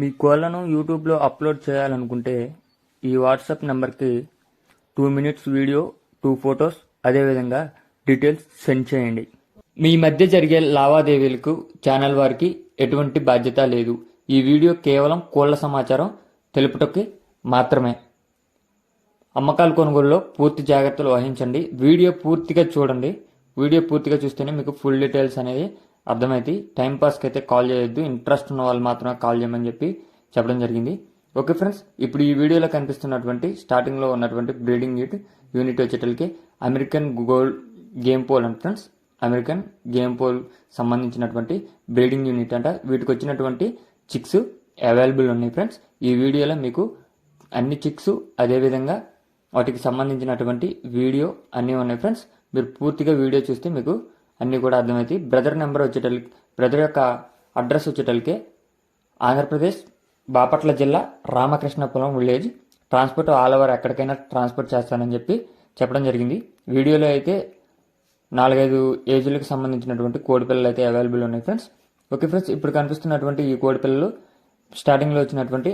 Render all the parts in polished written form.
మీ కోళ్లను యూట్యూబ్లో అప్లోడ్ చేయాలనుకుంటే ఈ వాట్సాప్ నెంబర్కి 2 minutes వీడియో, 2 photos, అదేవిధంగా డీటెయిల్స్ సెండ్ చేయండి. మీ మధ్య జరిగే లావాదేవీలకు ఛానల్ వారికి ఎటువంటి బాధ్యత లేదు. ఈ వీడియో కేవలం కోళ్ల సమాచారం తెలుపుటకి మాత్రమే. అమ్మకాలు కొనుగోలులో పూర్తి జాగ్రత్తలు వహించండి. వీడియో పూర్తిగా చూడండి. వీడియో పూర్తిగా చూస్తేనే మీకు ఫుల్ డీటెయిల్స్ అనేది అర్థమైంది. టైంపాస్కి అయితే కాల్ చేయొద్దు. ఇంట్రెస్ట్ ఉన్న వాళ్ళు మాత్రమే కాల్ చేయమని చెప్పడం జరిగింది. ఓకే ఫ్రెండ్స్, ఇప్పుడు ఈ వీడియోలో కనిపిస్తున్నటువంటి స్టార్టింగ్లో ఉన్నటువంటి బ్రీడింగ్ యూనిట్ వచ్చేటలకి అమెరికన్ గేమ్ పోల్ అంట ఫ్రెండ్స్. అమెరికన్ గేమ్ పోల్ సంబంధించినటువంటి బ్రీడింగ్ యూనిట్ అంట. వీటికి వచ్చినటువంటి చిక్స్ అవైలబుల్ ఉన్నాయి ఫ్రెండ్స్. ఈ వీడియోలో మీకు అన్ని చిక్స్ అదేవిధంగా వాటికి సంబంధించినటువంటి వీడియో అన్నీ ఉన్నాయి ఫ్రెండ్స్. మీరు పూర్తిగా వీడియో చూస్తే మీకు అన్నీ కూడా అర్థమవుతాయి. బ్రదర్ యొక్క అడ్రస్ వచ్చేటలకే ఆంధ్రప్రదేశ్ బాపట్ల జిల్లా Ramakrishnapuram village. Transport all over ఎక్కడికైనా ట్రాన్స్పోర్ట్ చేస్తానని చెప్పడం జరిగింది. వీడియోలో అయితే 4-5 ఏజ్లకు సంబంధించినటువంటి కోడి పిల్లలు అయితే అవైలబుల్ ఉన్నాయి ఫ్రెండ్స్. ఓకే ఫ్రెండ్స్, ఇప్పుడు కనిపిస్తున్నటువంటి ఈ కోడి పిల్లలు స్టార్టింగ్లో వచ్చినటువంటి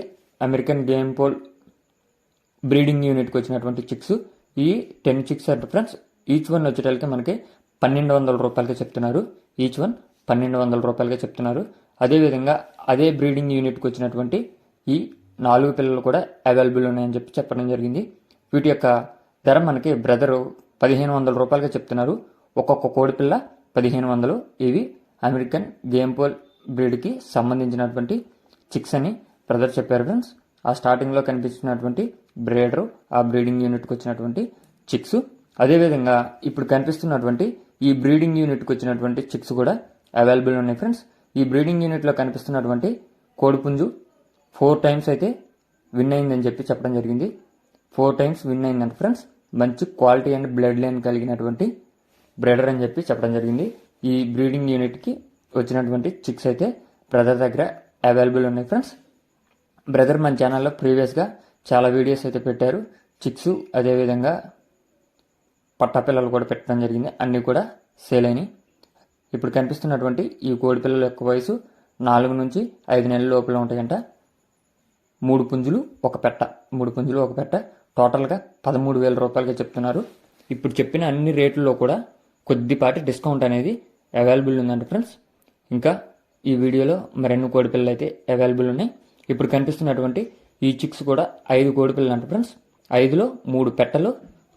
అమెరికన్ గేమ్ పోల్ బ్రీడింగ్ యూనిట్కి వచ్చినటువంటి చిక్స్. ఈ 10 చిక్స్ అంటే ఫ్రెండ్స్. ఈచ్ వన్ వచ్చేటలకి మనకి 1200 రూపాయలకి చెప్తున్నారు. ఈచ్ వన్ 1200 రూపాయలకి చెప్తున్నారు. అదేవిధంగా అదే బ్రీడింగ్ యూనిట్కి వచ్చినటువంటి ఈ 4 పిల్లలు కూడా అవైలబుల్ ఉన్నాయని చెప్పడం జరిగింది. వీటి యొక్క ధర మనకి బ్రదరు 1500 రూపాయలకి చెప్తున్నారు. ఒక్కొక్క కోడి పిల్ల 1500. ఇవి అమెరికన్ గేమ్ పోల్ బ్రీడ్కి సంబంధించినటువంటి చిక్స్ అని బ్రదర్ చెప్పారు ఫ్రెండ్స్. ఆ స్టార్టింగ్లో కనిపిస్తున్నటువంటి బ్రీడరు ఆ బ్రీడింగ్ యూనిట్కి వచ్చినటువంటి చిక్స్. అదేవిధంగా ఇప్పుడు కనిపిస్తున్నటువంటి ఈ బ్రీడింగ్ యూనిట్కి వచ్చినటువంటి చిక్స్ కూడా అవైలబుల్ ఉన్నాయి ఫ్రెండ్స్. ఈ బ్రీడింగ్ యూనిట్లో కనిపిస్తున్నటువంటి కోడిపుంజు 4 times అయితే విన్ అయిందని చెప్పడం జరిగింది. 4 times విన్ అయిందంట ఫ్రెండ్స్. మంచి క్వాలిటీ అండ్ బ్లడ్ లైన్ కలిగినటువంటి బ్రీడర్ అని చెప్పడం జరిగింది. ఈ బ్రీడింగ్ యూనిట్కి వచ్చినటువంటి చిక్స్ అయితే బ్రదర్ దగ్గర అవైలబుల్ ఉన్నాయి ఫ్రెండ్స్. బ్రదర్ మన ఛానల్లో ప్రీవియస్గా చాలా వీడియోస్ అయితే పెట్టారు. చిక్స్ అదేవిధంగా పట్టాపిల్లలు కూడా పెట్టడం జరిగింది. అన్నీ కూడా సేల్ అయినాయి. ఇప్పుడు కనిపిస్తున్నటువంటి ఈ కోడి పిల్లల యొక్క వయసు 4 నుంచి 5 నెలల లోపల ఉంటాయంట. 3 పుంజులు ఒక పెట్ట టోటల్గా 13,000 రూపాయలకి చెప్తున్నారు. ఇప్పుడు చెప్పిన అన్ని రేట్లలో కూడా కొద్దిపాటి డిస్కౌంట్ అనేది అవైలబుల్ ఉందంట ఫ్రెండ్స్. ఇంకా ఈ వీడియోలో మరెన్ని కోడి పిల్లలు అయితే అవైలబుల్ ఉన్నాయి. ఇప్పుడు కనిపిస్తున్నటువంటి ఈ చిక్స్ కూడా 5 కోడి పిల్లలు అంట ఫ్రెండ్స్. 5లో 3 పెట్టలు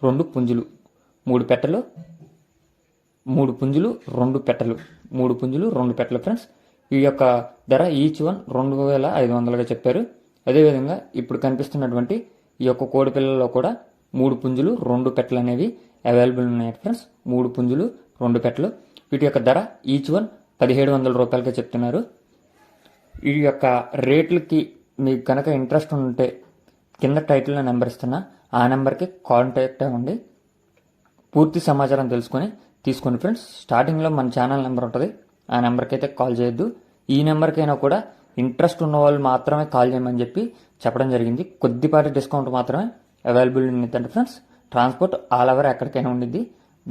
2 పుంజులు. 3 పెట్టలు 3 పుంజులు 2 పెట్టలు. 3 పుంజులు 2 పెట్టలు ఫ్రెండ్స్. ఈ యొక్క ధర ఈచ్ వన్ 2500గా చెప్పారు. అదేవిధంగా ఇప్పుడు కనిపిస్తున్నటువంటి ఈ యొక్క కోడి పిల్లల్లో కూడా 3 పుంజులు 2 పెట్టలు అనేవి అవైలబుల్ ఉన్నాయి ఫ్రెండ్స్. 3 పుంజులు 2 పెట్టలు. వీటి యొక్క ధర ఈచ్ వన్ 1700 రూపాయలకి చెప్తున్నారు. ఈ యొక్క రేట్లకి మీకు కనుక ఇంట్రెస్ట్ ఉంటే కింద టైటిల్లో నెంబర్ ఇస్తున్నా, ఆ నెంబర్కి కాంటాక్ట్ అవ్వండి. పూర్తి సమాచారం తీసుకోండి ఫ్రెండ్స్. స్టార్టింగ్లో మన ఛానల్ నెంబర్ ఉంటుంది. ఆ నెంబర్కి అయితే కాల్ చేయొద్దు. ఈ నెంబర్కైనా కూడా ఇంట్రెస్ట్ ఉన్న వాళ్ళు మాత్రమే కాల్ చేయమని చెప్పడం జరిగింది. కొద్దిపాటి డిస్కౌంట్ మాత్రమే అవైలబుల్ ఉంటుందంటే ఫ్రెండ్స్. ట్రాన్స్పోర్ట్ ఆల్ ఓవర్ ఎక్కడికైనా ఉండిద్ది.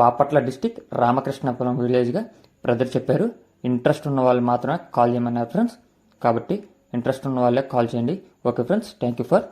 బాపట్ల డిస్టిక్ రామకృష్ణపురం విలేజ్గా బ్రదర్ చెప్పారు. ఇంట్రెస్ట్ ఉన్న వాళ్ళు మాత్రమే కాల్ చేయమన్నారు ఫ్రెండ్స్. కాబట్టి ఇంట్రెస్ట్ ఉన్న వాళ్ళే కాల్ చేయండి. Okay friends, thank you for